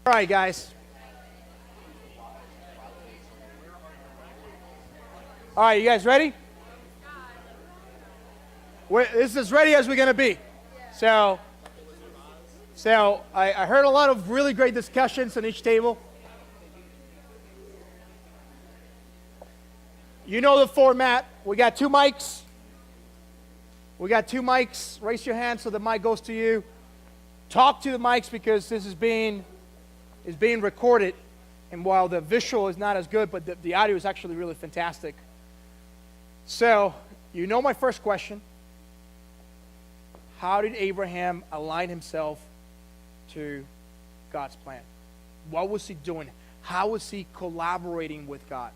All right, guys. All right, you guys ready? This is as ready as we're going to be. So I heard a lot of really great discussions on each table. You know the format. We got two mics. Raise your hand so the mic goes to you. Talk to the mics because this is being recorded. And while the visual is not as good, but the audio is actually really fantastic. So, you know my first question. How did Abraham align himself to God's plan? What was he doing? How was he collaborating with God?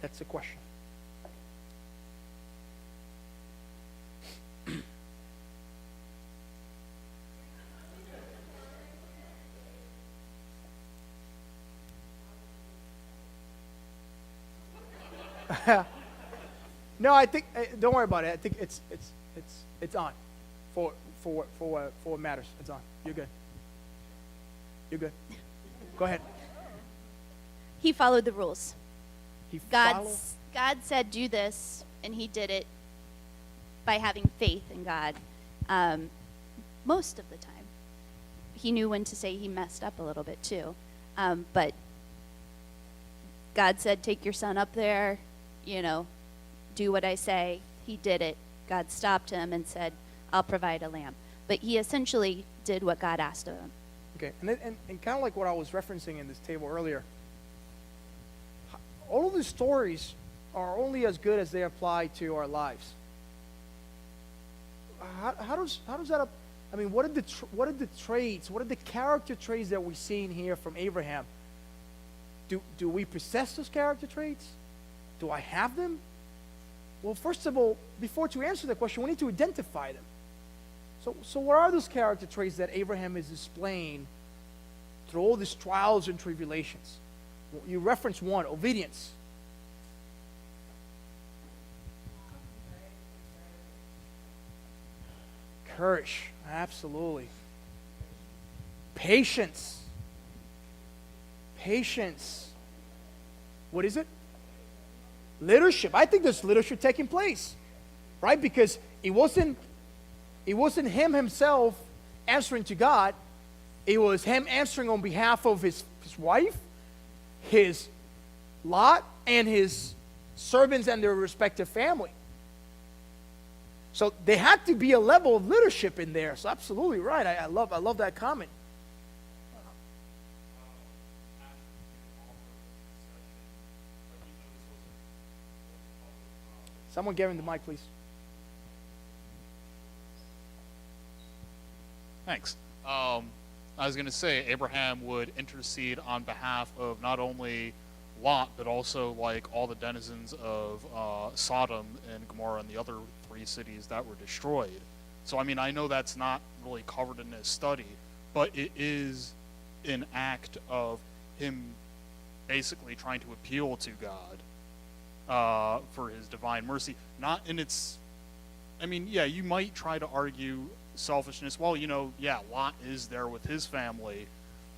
That's the question. No, I think don't worry about it. I think it's on for what matters. It's on. You're good. Go ahead. He followed the rules. God said do this, and he did it by having faith in God. Most of the time, he knew when to say he messed up a little bit too, but God said, "Take your son up there, do what I say." He did it. God stopped him and said, "I'll provide a lamb." But he essentially did what God asked of him. Okay, and kind of like what I was referencing in this table earlier, all of these stories are only as good as they apply to our lives. How does that? I mean, what are the traits? What are the character traits that we're seeing here from Abraham? Do we possess those character traits? Do I have them? Well, first of all, before to answer that question, we need to identify them. So what are those character traits that Abraham is displaying through all these trials and tribulations? Well, you reference one, obedience. Courage, absolutely. Patience. What is it? Leadership. I think there's leadership taking place, right? Because it wasn't him himself answering to God. It was him answering on behalf of his wife, his Lot, and his servants and their respective family. So there had to be a level of leadership in there. So absolutely right. I love that comment. Someone give him the mic, please. Thanks. I was going to say Abraham would intercede on behalf of not only Lot, but also like all the denizens of Sodom and Gomorrah and the other 3 cities that were destroyed. So, I mean, I know that's not really covered in this study, but it is an act of him basically trying to appeal to God for his divine mercy. Not in its, I mean, yeah, you might try to argue selfishness. Well, Lot is there with his family,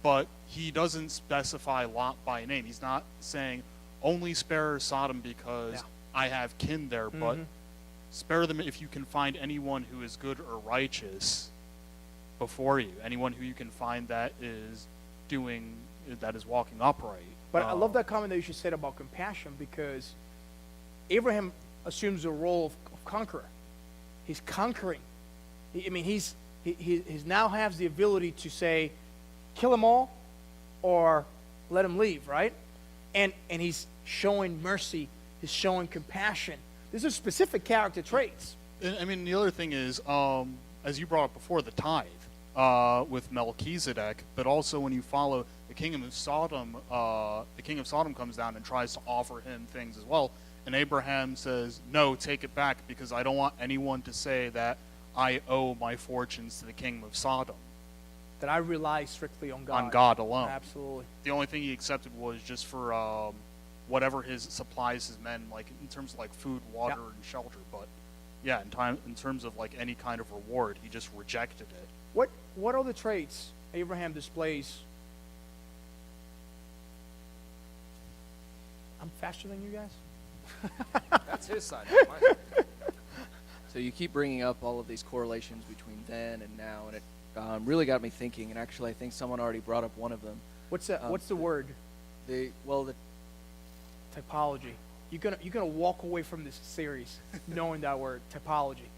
but he doesn't specify Lot by name. He's not saying only spare Sodom because I have kin there, but spare them if you can find anyone who is good or righteous before you, anyone who you can find that is walking upright. But I love that comment that you just said about compassion, because Abraham assumes the role of conqueror. He's conquering. He now has the ability to say, kill them all or let them leave, right? And he's showing mercy. He's showing compassion. These are specific character traits. I mean, the other thing is, as you brought up before, the tithe with Melchizedek, but also when you follow the kingdom of Sodom comes down and tries to offer him things as well. And Abraham says, no, take it back, because I don't want anyone to say that I owe my fortunes to the kingdom of Sodom. That I rely strictly on God. On God alone. Absolutely. The only thing he accepted was just for whatever his supplies his men, like in terms of like food, water, and shelter. But yeah, in terms of like any kind of reward, he just rejected it. what are the traits Abraham displays? I'm faster than you guys? That's his side, not mine. So you keep bringing up all of these correlations between then and now, and it really got me thinking. And actually, I think someone already brought up one of them. What's that? What's the word? The Typology. You're gonna walk away from this series knowing that word, typology.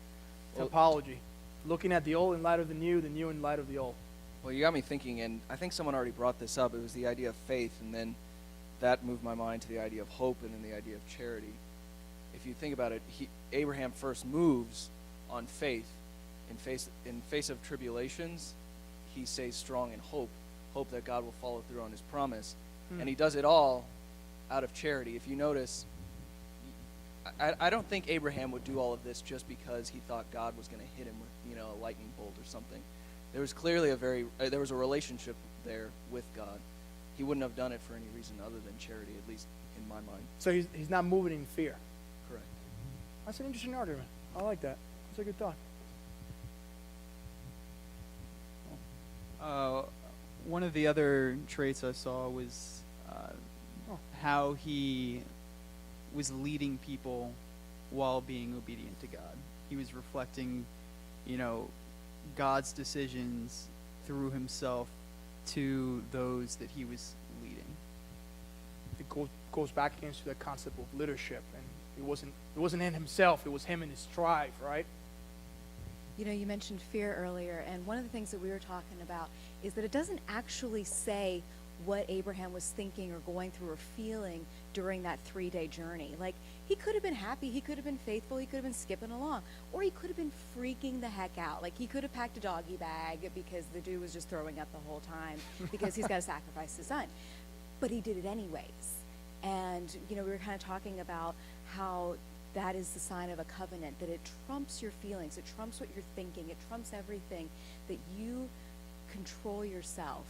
Well- Typology. Looking at the old in light of the new in light of the old. Well, you got me thinking, and I think someone already brought this up. It was the idea of faith, and then that moved my mind to the idea of hope and then the idea of charity. If you think about it, Abraham first moves on faith. In face of tribulations, he stays strong in hope that God will follow through on his promise. And he does it all out of charity. If you notice, I don't think Abraham would do all of this just because he thought God was going to hit him with, a lightning bolt or something. There was clearly there was a relationship there with God. He wouldn't have done it for any reason other than charity, at least in my mind. So he's not moving in fear. Correct. That's an interesting argument. I like that. That's a good thought. One of the other traits I saw was how he was leading people while being obedient to God. He was reflecting, God's decisions through himself to those that he was leading. It goes back into the concept of leadership, and it wasn't in himself. It was him and his tribe, right? You mentioned fear earlier, and one of the things that we were talking about is that it doesn't actually say what Abraham was thinking or going through or feeling during that 3-day journey. Like, he could have been happy, he could have been faithful, he could have been skipping along, or he could have been freaking the heck out. Like, he could have packed a doggy bag because the dude was just throwing up the whole time because he's got to sacrifice his son. But he did it anyways. And, we were kind of talking about how that is the sign of a covenant, that it trumps your feelings, it trumps what you're thinking, it trumps everything, that you control yourself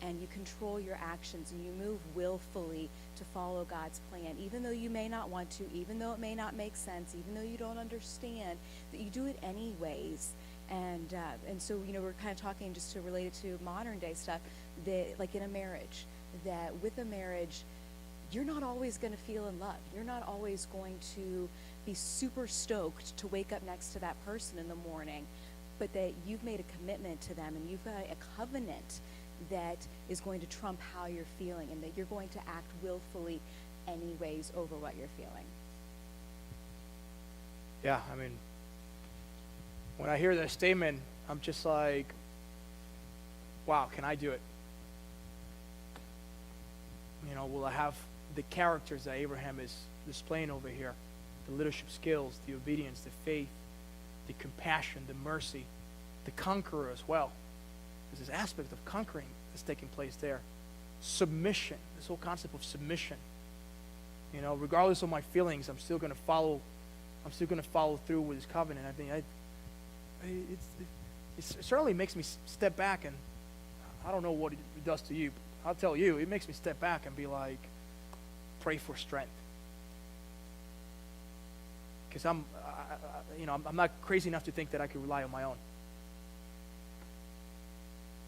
and you control your actions and you move willfully to follow God's plan, even though you may not want to, even though it may not make sense, even though you don't understand, that you do it anyways. And so, we're kind of talking just to relate it to modern day stuff, that like in a marriage, that with a marriage, you're not always going to feel in love. You're not always going to be super stoked to wake up next to that person in the morning, but that you've made a commitment to them and you've got a covenant that is going to trump how you're feeling, and that you're going to act willfully anyways over what you're feeling. Yeah, I mean, when I hear that statement, I'm just like, wow, can I do it? Will I have the characters that Abraham is displaying over here? The leadership skills, the obedience, the faith, the compassion, the mercy, the conqueror as well. There's this aspect of conquering that's taking place there. Submission, this whole concept of submission. Regardless of my feelings, I'm still going to follow through with his covenant. I think it certainly makes me step back, and I don't know what it does to you, but I'll tell you, it makes me step back and be like, pray for strength. Because I'm not crazy enough to think that I could rely on my own.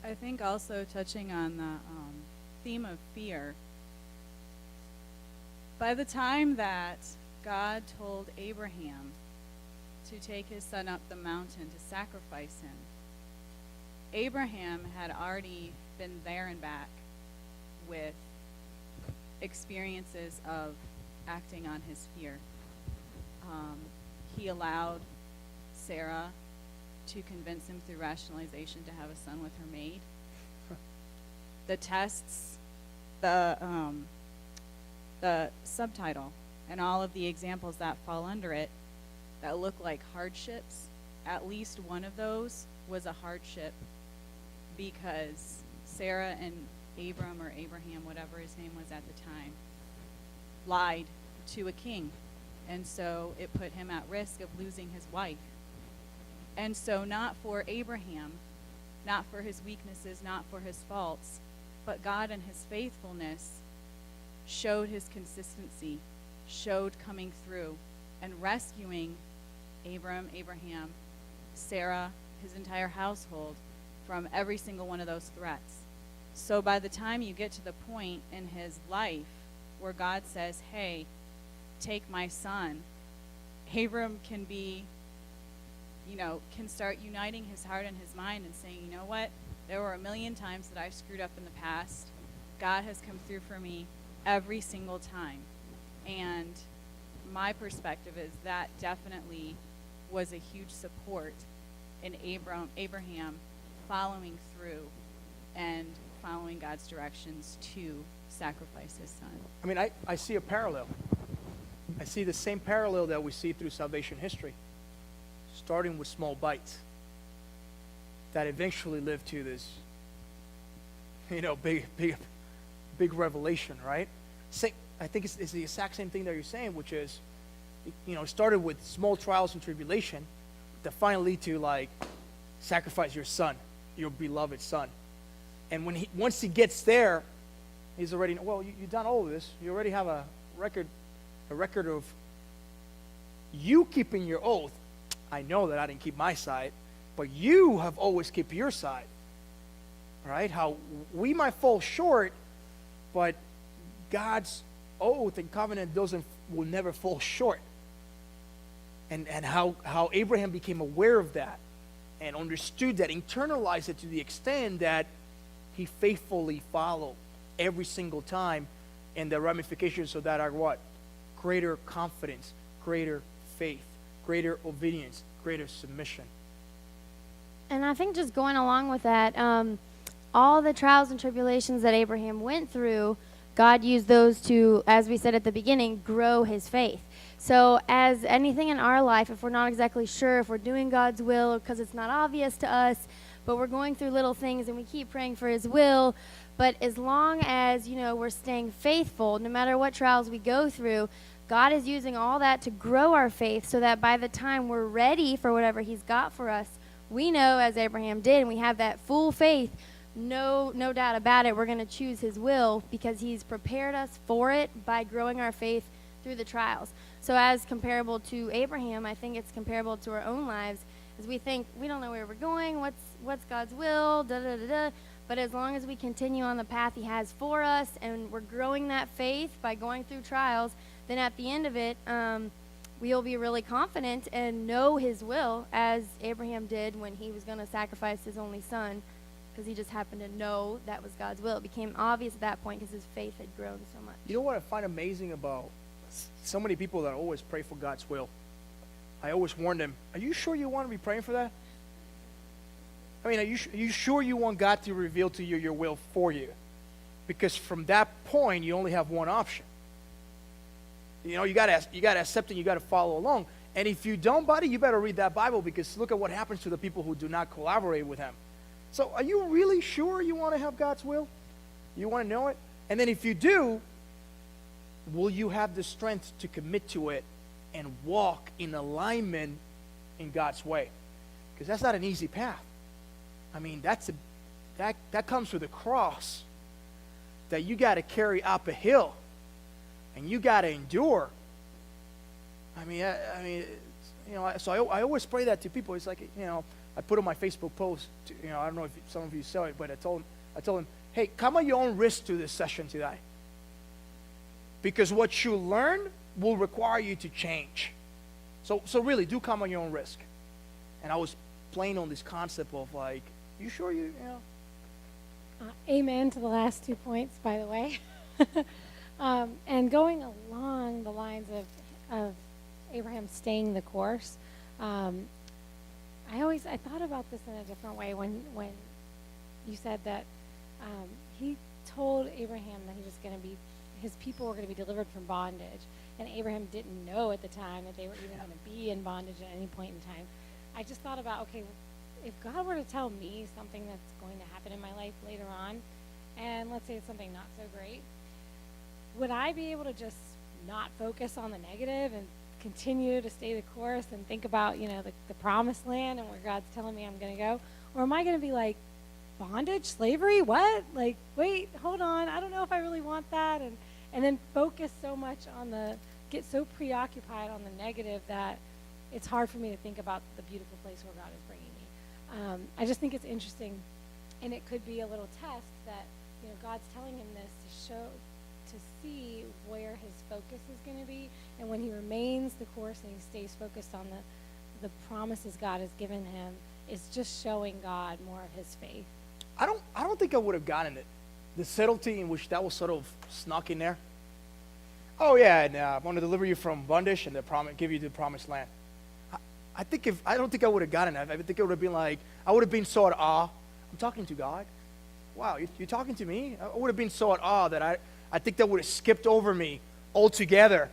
I think also touching on the theme of fear, by the time that God told Abraham to take his son up the mountain to sacrifice him, Abraham had already been there and back with experiences of acting on his fear. He allowed Sarah to convince him through rationalization to have a son with her maid. The tests, the subtitle, and all of the examples that fall under it that look like hardships, at least one of those was a hardship because Sarah and Abram, or Abraham, whatever his name was at the time, lied to a king. And so it put him at risk of losing his wife. And so not for Abraham, not for his weaknesses, not for his faults, but God and his faithfulness showed his consistency, showed coming through and rescuing Abraham, Sarah, his entire household from every single one of those threats. So by the time you get to the point in his life where God says, hey, take my son, Abram can be, can start uniting his heart and his mind and saying, you know what? There were a million times that I screwed up in the past. God has come through for me every single time. And my perspective is that definitely was a huge support in Abraham following through and following God's directions to sacrifice his son. I mean, I see a parallel. I see the same parallel that we see through salvation history, starting with small bites that eventually live to this, big revelation, right? I think it's the exact same thing that you're saying, which is, it started with small trials and tribulation that finally lead to, like, sacrifice your son, your beloved son. And once he gets there, he's already, you've done all of this. You already have a record of you keeping your oath. I know that I didn't keep my side, but you have always kept your side. Right? How we might fall short, but God's oath and covenant will never fall short. And how Abraham became aware of that and understood that, internalized it to the extent that he faithfully followed every single time, and the ramifications of that are what? Greater confidence, greater faith, greater obedience, greater submission. And I think just going along with that, all the trials and tribulations that Abraham went through, God used those to, as we said at the beginning, grow his faith. So as anything in our life, if we're not exactly sure if we're doing God's will because it's not obvious to us, but we're going through little things and we keep praying for his will, but as long as, we're staying faithful, no matter what trials we go through, God is using all that to grow our faith so that by the time we're ready for whatever he's got for us, we know, as Abraham did, and we have that full faith, no doubt about it, we're going to choose his will because he's prepared us for it by growing our faith through the trials. So as comparable to Abraham, I think it's comparable to our own lives, as we think we don't know where we're going, what's God's will, but as long as we continue on the path he has for us and we're growing that faith by going through trials, then at the end of it, we'll be really confident and know his will, as Abraham did when he was going to sacrifice his only son, because he just happened to know that was God's will. It became obvious at that point because his faith had grown so much. You know what I find amazing about so many people that always pray for God's will? I always warn them, are you sure you want to be praying for that? I mean, are you sure you want God to reveal to you your will for you? Because from that point, you only have one option. You got to accept it, you got to follow along. And if you don't, buddy, you better read that Bible, because look at what happens to the people who do not collaborate with him. So are you really sure you want to have God's will? You want to know it? And then if you do, will you have the strength to commit to it and walk in alignment in God's way? Because that's not an easy path. I mean, that comes with a cross that you got to carry up a hill, and you got to endure. So I always pray that to people. It's like, I put on my Facebook post, I don't know if some of you saw it, but I told them, hey, come at your own risk to this session today. Because what you learn will require you to change. So really, do come on your own risk. And I was playing on this concept of, like, you sure you know? Amen to the last 2 points, by the way. And going along the lines of Abraham staying the course, I thought about this in a different way when you said that he told Abraham that his people were going to be delivered from bondage, and Abraham didn't know at the time that they were even going to be in bondage at any point in time. I just thought about, okay, if God were to tell me something that's going to happen in my life later on, and let's say it's something not so great, would I be able to just not focus on the negative and continue to stay the course and think about, the promised land and where God's telling me I'm going to go? Or am I going to be like, bondage, slavery, what? Like, wait, hold on, I don't know if I really want that, and then focus so much get so preoccupied on the negative that it's hard for me to think about the beautiful place where God is bringing me. I just think it's interesting, and it could be a little test that God's telling him this to see where his focus is going to be, and when he remains the course and he stays focused on the promises God has given him, it's just showing God more of his faith. I don't think I would have gotten it. The subtlety in which that was sort of snuck in there. Oh yeah, and I'm going to deliver you from bondage and give you the promised land. I don't think I would have gotten that. I think it would have been like, I would have been so at awe. I'm talking to God. Wow, you're talking to me? I would have been so at awe that I think that would have skipped over me altogether.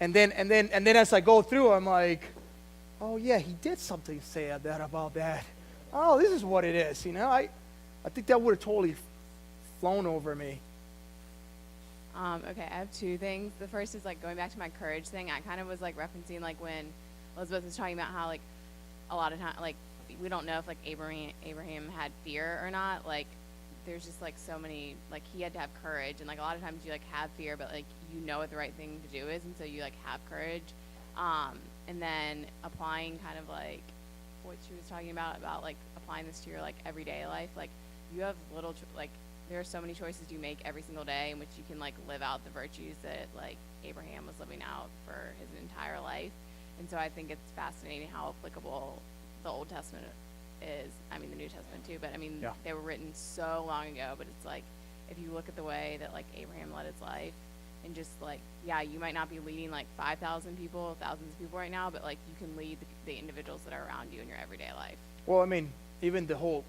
And then as I go through, I'm like, oh yeah, he did something say that about that. Oh, this is what it is, I think that would have totally flown over me. Okay, I have two things. The first is like going back to my courage thing. I kind of was like referencing like when Elizabeth was talking about how like a lot of time like we don't know if like Abraham had fear or not. Like there's just like so many like he had to have courage, and like a lot of times you like have fear, but like you know what the right thing to do is, and so you like have courage. And then applying kind of like what she was talking about like applying this to your like everyday life. Like you have like there are so many choices you make every single day in which you can like live out the virtues that like Abraham was living out for his entire life. And so I think it's fascinating how applicable the Old Testament is. I mean the New Testament too, but I mean they were written so long ago, but it's like if you look at the way that like Abraham led his life, and just like you might not be leading like 5,000 people, thousands of people right now, but like you can lead the individuals that are around you in your everyday life. Well, I mean, even the whole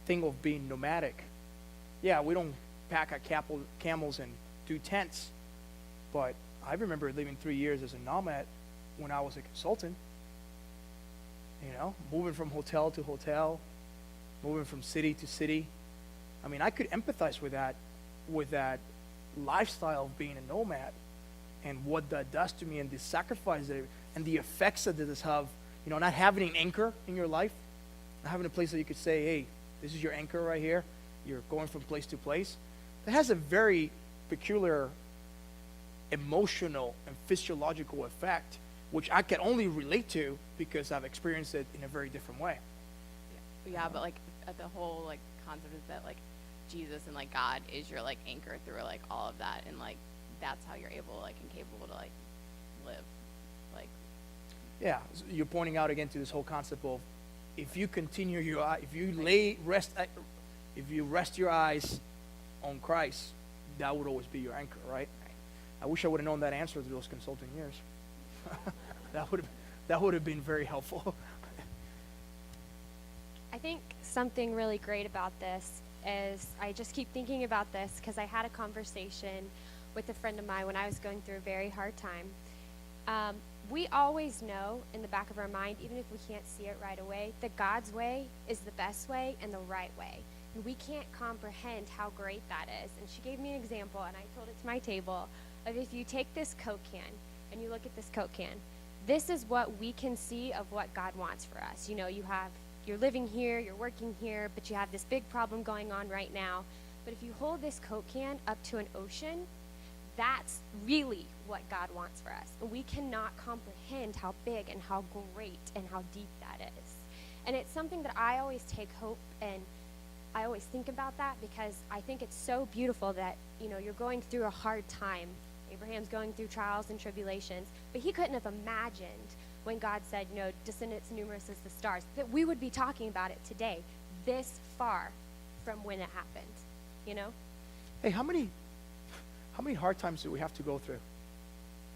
thing of being nomadic. Yeah, we don't pack our camels and do tents, but I remember living 3 years as a nomad when I was a consultant. Moving from hotel to hotel, moving from city to city. I mean, I could empathize with that lifestyle of being a nomad and what that does to me, and the sacrifice and the effects that this have. Not having an anchor in your life, not having a place that you could say, hey, this is your anchor right here. You're going from place to place. That has a very peculiar emotional and physiological effect, which I can only relate to because I've experienced it in a very different way. Yeah, but like the whole like concept is that like Jesus and like God is your like anchor through like all of that, and like that's how you're able like and capable to like live. Like yeah, so you're pointing out again to this whole concept of if you continue if you rest your eyes on Christ, that would always be your anchor, right? I wish I would have known that answer through those consulting years. that would have been very helpful. I think something really great about this is I just keep thinking about this because I had a conversation with a friend of mine when I was going through a very hard time. We always know in the back of our mind, even if we can't see it right away, that God's way is the best way and the right way. And we can't comprehend how great that is. And she gave me an example, and I told it to my table, of if you take this Coke can and you look at this Coke can, this is what we can see of what God wants for us. You're living here, you're working here, but you have this big problem going on right now. But if you hold this Coke can up to an ocean, that's really what God wants for us. And we cannot comprehend how big and how great and how deep that is. And it's something that I always take hope, and I always think about that because I think it's so beautiful that, you're going through a hard time. Abraham's going through trials and tribulations, but he couldn't have imagined when God said, descendants numerous as the stars, that we would be talking about it today, this far from when it happened, Hey, how many hard times do we have to go through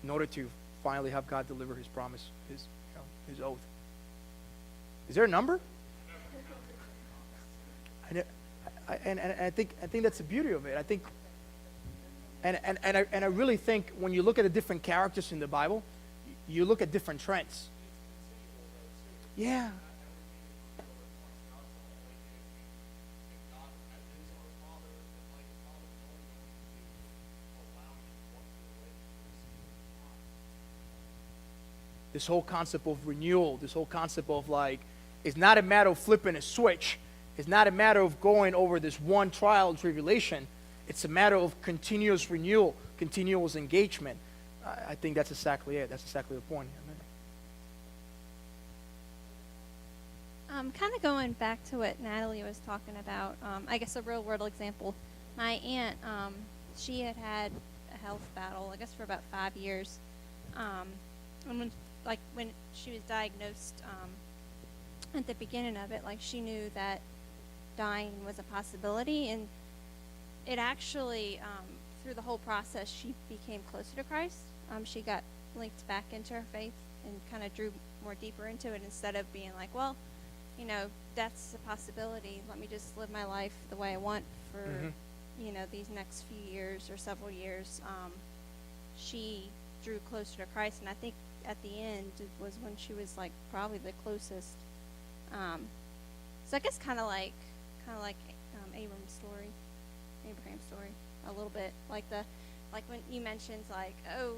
in order to finally have God deliver his promise, his oath? Is there a number? I think that's the beauty of it. I think, and I really think when you look at the different characters in the Bible, you look at different trends. Yeah. This whole concept of renewal, this whole concept of like, it's not a matter of flipping a switch. It's not a matter of going over this one trial and tribulation. It's a matter of continuous renewal, continuous engagement. I think that's exactly it. That's exactly the point. Kind of going back to what Natalie was talking about, I guess a real world example. My aunt, she had a health battle, I guess for about 5 years. And when she was diagnosed at the beginning of it, like she knew that dying was a possibility. And it actually, through the whole process, she became closer to Christ. She got linked back into her faith and kind of drew more deeper into it instead of being like, well, you know, death's a possibility. Let me just live my life the way I want for, you know, these next few years or several years. She drew closer to Christ, and I think at the end it was when she was like probably the closest. So I guess kind of like Abraham's story, a little bit like when you mentioned like, oh,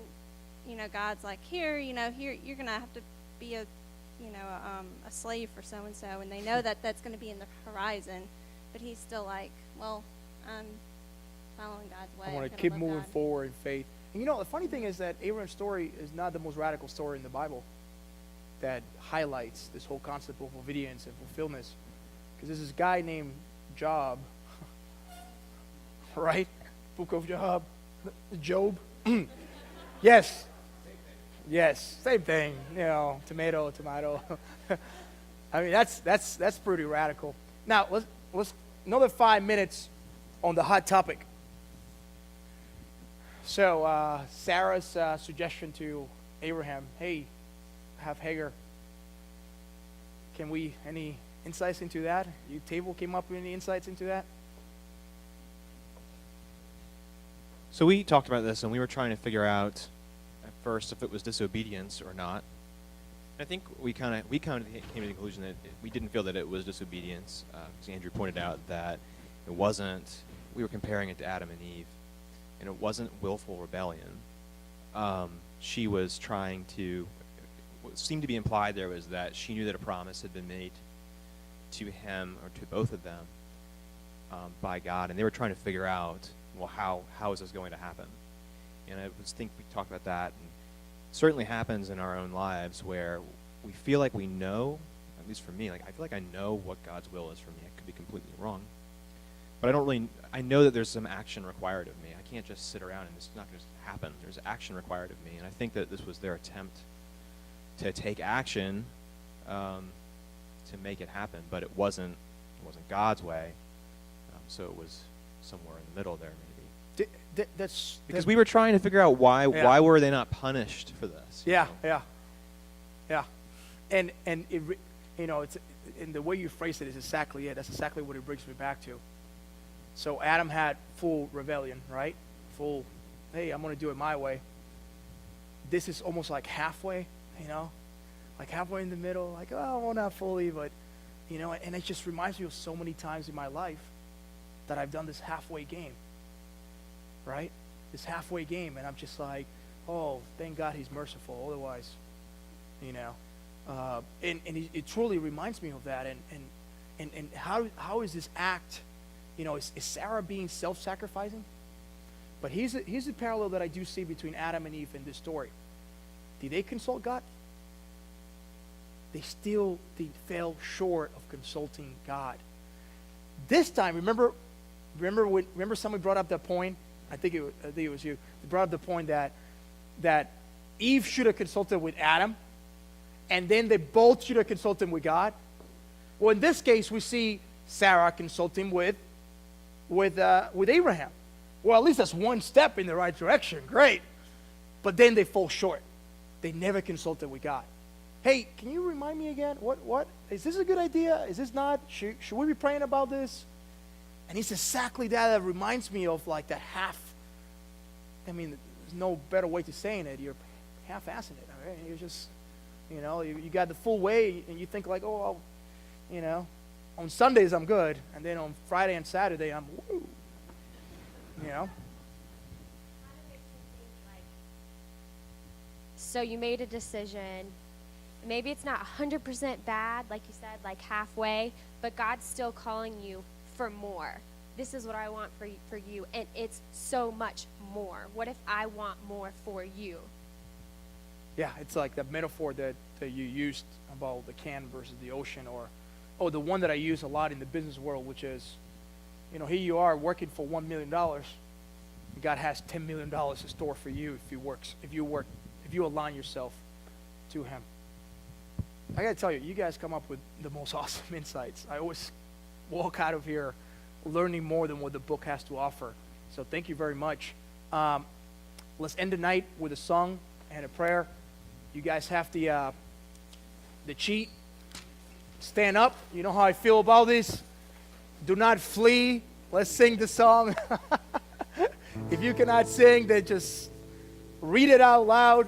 you know, God's like, here you're gonna have to be a slave for so and so, and they know that that's going to be in the horizon, but he's still like, well, I'm following God's way. I want to keep moving forward in faith. And you know, the funny thing is that Abraham's story is not the most radical story in the Bible that highlights this whole concept of obedience and fulfillment. Because there's this guy named Job, right? Book of Job. Yes. Yes, same thing. You know, tomato. I mean, that's pretty radical. Now, let's another 5 minutes on the hot topic. So, Sarah's suggestion to Abraham, hey, have Hagar. Any insights into that? Your table came up with any insights into that? So we talked about this, and we were trying to figure out at first if it was disobedience or not. And I think we kind of came to the conclusion that we didn't feel that it was disobedience, because Andrew pointed out that it wasn't. We were comparing it to Adam and Eve, and it wasn't willful rebellion. She was trying to. What seemed to be implied there was that she knew that a promise had been made to him or to both of them by God, and they were trying to figure out, well, how is this going to happen? And I think we talked about that, and it certainly happens in our own lives where we feel like we know, at least for me, like I feel like I know what God's will is for me. I could be completely wrong, but I know that there's some action required of me. I can't just sit around and it's not going to happen. There's action required of me, and I think that this was their attempt to take action to make it happen, but it wasn't God's way, so it was somewhere in the middle there, maybe. That's because we were trying to figure out why were they not punished for this? Yeah. And it, you know, it's in the way you phrase it is exactly it. That's exactly what it brings me back to. So Adam had full rebellion, right? Full, hey, I'm going to do it my way. This is almost like halfway, you know, like halfway in the middle. Like, oh, well, not fully, but you know. And it just reminds me of so many times in my life that I've done this halfway game. Right? This halfway game, and I'm just like, oh, thank God he's merciful. Otherwise, you know, and it truly reminds me of that. And how is this act? You know, is Sarah being self-sacrificing? But here's the parallel that I do see between Adam and Eve in this story. Did they consult God? They fell short of consulting God. This time, remember somebody brought up that point. I think it was you. They brought up the point that Eve should have consulted with Adam, and then they both should have consulted with God. Well, in this case, we see Sarah consulting with Abraham. Well, at least that's one step in the right direction. Great. But then they fall short. They never consulted with God. Hey, can you remind me again? What? Is this a good idea? Is this not? Should we be praying about this? And it's exactly that reminds me of like that half. I mean, there's no better way to saying it. You're half-assing it. All right? You're just, you know, you got the full way, and you think like, oh, well, you know, on Sundays I'm good, and then on Friday and Saturday I'm woo. You know. So you made a decision. Maybe it's not 100% bad, like you said, like halfway, but God's still calling you for more. This is what I want for you, and it's so much more. What if I want more for you? Yeah, it's like the metaphor that you used about the can versus the ocean, or Oh, the one that I use a lot in the business world, which is, here you are working for $1 million. God has $10 million in store for you if you align yourself to Him. I gotta tell you, you guys come up with the most awesome insights. I always walk out of here learning more than what the book has to offer. So thank you very much. Let's end the night with a song and a prayer. You guys have the cheat. Stand up. You know how I feel about this. Do not flee. Let's sing the song. If you cannot sing, then just read it out loud.